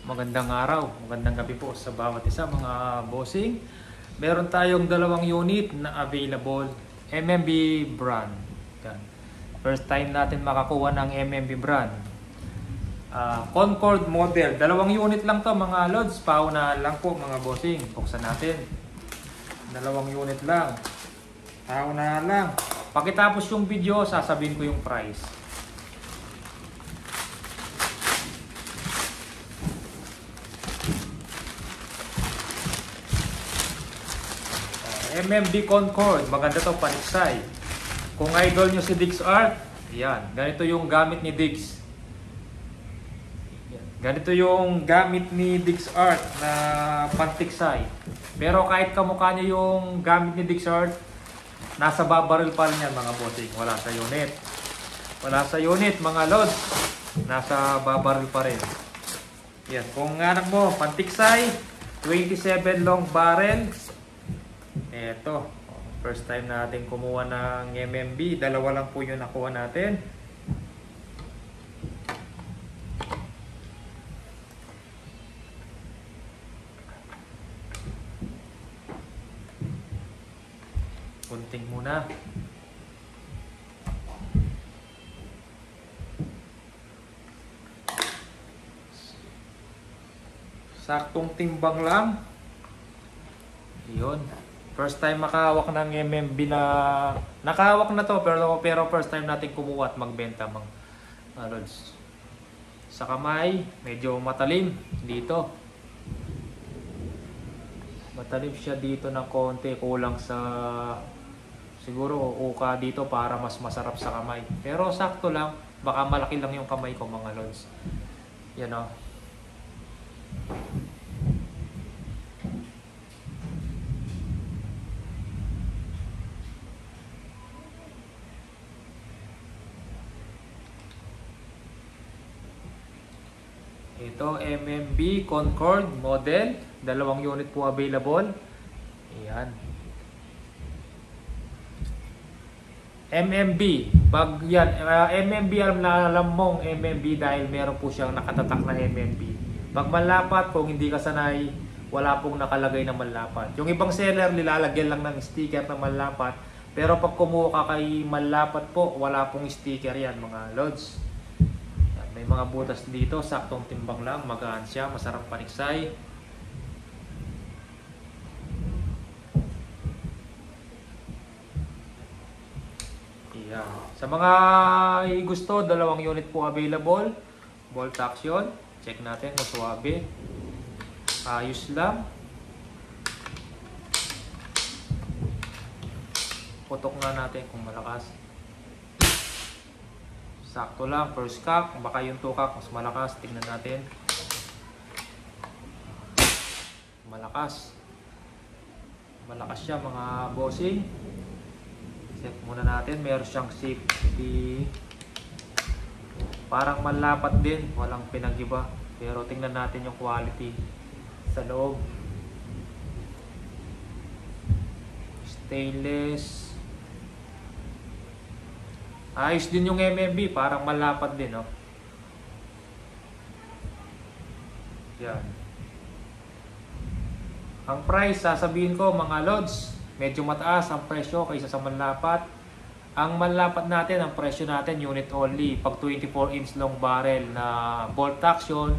Magandang araw, magandang gabi po sa bawat isa mga bossing. Meron tayong dalawang unit na available, MMB brand. Yan. First time natin makakuha ng MMB brand. Concord model, dalawang unit lang to mga lods. Paunahan lang po mga bossing. Buksan natin. Dalawang unit lang. Paunahan lang. Pagkatapos yung video, sasabihin ko yung price. MMB Concord, maganda to, paniksay. Kung idol nyo si Dix Art, yan, ganito yung gamit ni Dix. Ganito yung gamit ni Dix Art na pantiksay. Pero kahit kamukha nyo yung gamit ni Dix Art, nasa babaril pa rin yan mga bossing. Wala sa unit. Wala sa unit mga lods. Nasa babaril pa rin. Yan, kung anak mo, pantiksay, 27 long barrel. Eto, first time natin kumuha ng MMB. Dalawa lang po yung nakuha natin. Kunting muna. Saktong timbang lang. Yun. First time makahawak ng MMB na nakahawak na to pero first time natin kumuha at magbenta mga lods. Sa kamay, medyo matalim dito. Matalim siya dito ng konti, kulang sa siguro uka dito para mas masarap sa kamay. Pero sakto lang, baka malaki lang yung kamay ko mga lods. Yan o. Ito, MMB Concord model. Dalawang unit po available. Ayan. MMB. Pag yan, MMB, alam mong MMB dahil meron po siyang nakatatak na MMB. Pag manlapat, kung hindi ka sanay, wala pong nakalagay na manlapat. Yung ibang seller, nilalagyan lang ng sticker na manlapat. Pero pag kumuha ka kay manlapat po, wala pong sticker yan mga lods. May mga butas dito, saktong timbang lang, magaan siya, masarap paniksay. Ayan. Sa mga gusto, dalawang unit po available. Bolt action, check natin kung suwabe. Ayos lang. Putok nga natin kung malakas. Sakto lang, first cock, baka yung two cock mas malakas, tingnan natin. Malakas. Malakas siya mga bossing. Check muna natin, meron siyang safety. Parang manlapat din, walang pinag-iba. Pero tingnan natin yung quality sa loob. Stainless. Ayos din yung MMB, parang malapad din, no? Yan. Ang price, sasabihin ko mga lods, medyo mataas ang presyo kaysa sa manlapat. Ang manlapat natin, ang presyo natin, unit only. Pag 24-inch long barrel na bolt action,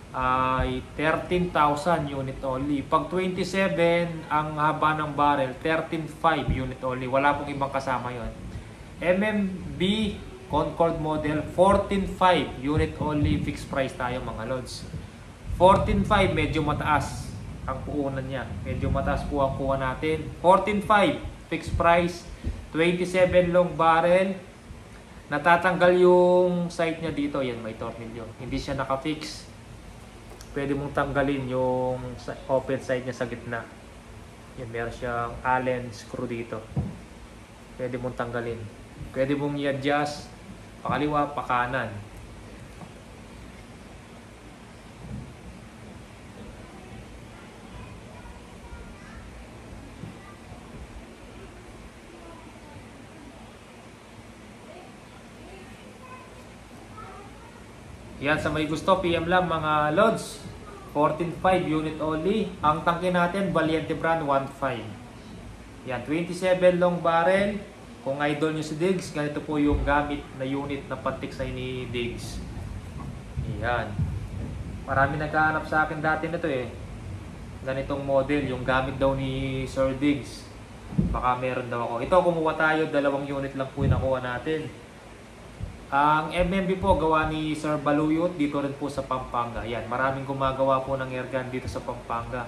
ay 13,000 unit only. Pag 27, ang haba ng barrel, 13,500 unit only. Wala pong ibang kasama yon. MMB Concord model 14.5 unit only, fixed price tayo mga lods. 14.5 medyo mataas ang puhunan niya, medyo mataas po ang kuha natin. 14.5 fixed price, 27 long barrel. Natatanggal yung side niya dito, yan may tornilyo, hindi siya naka-fix. Pwede mong tanggalin yung open side niya sa gitna. Yan, meron siyang Allen screw dito, pwede mong tanggalin. Pwede mong i-adjust pakaliwa, pakanan. Yan, sa may gusto, PM lang mga lods. 14.5 unit only. Ang tangke natin, Valiente brand 1.5. Yan, 27 long barrel. Kung idol nyo si Diggs, ganito po yung gamit na unit na pantiksay ni Diggs. Yan. Marami nagkahanap sa akin dati nito eh. Ganitong model, yung gamit daw ni Sir Diggs. Baka meron daw ako. Ito, kumuha tayo, 2 unit lang po yung nakuha natin. Ang MMB po, gawa ni Sir Baluyot, dito rin po sa Pampanga. Yan, maraming gumagawa po ng airgun dito sa Pampanga.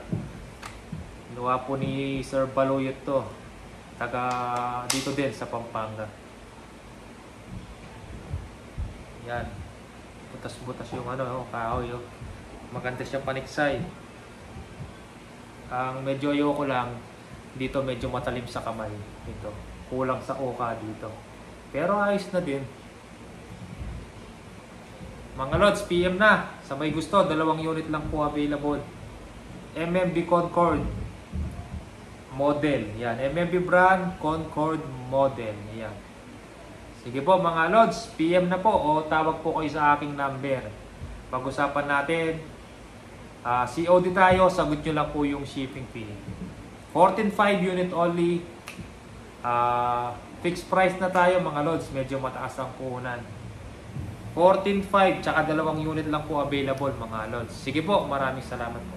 Gawa po ni Sir Baluyot to. Taga dito din sa Pampanga. Yan. Butas-butas yung kahoy. Maganda siya paniksay. Ang medyo ayoko lang, dito medyo matalim sa kamay. Ito. Kulang sa oka dito. Pero ayos na din. Mga lods, PM na. Sa may gusto, 2 unit lang po available. MMB Concord model. Yan. MMB brand, Concord model. Yan. Sige po mga lods, PM na po o tawag po kayo sa aking number. Pag-usapan natin. COD tayo, sagot nyo lang po yung shipping fee. 14.5 unit only. Fixed price na tayo mga lods, medyo mataas ang puhunan. 14.5 tsaka 2 unit lang po available mga lods. Sige po, maraming salamat po.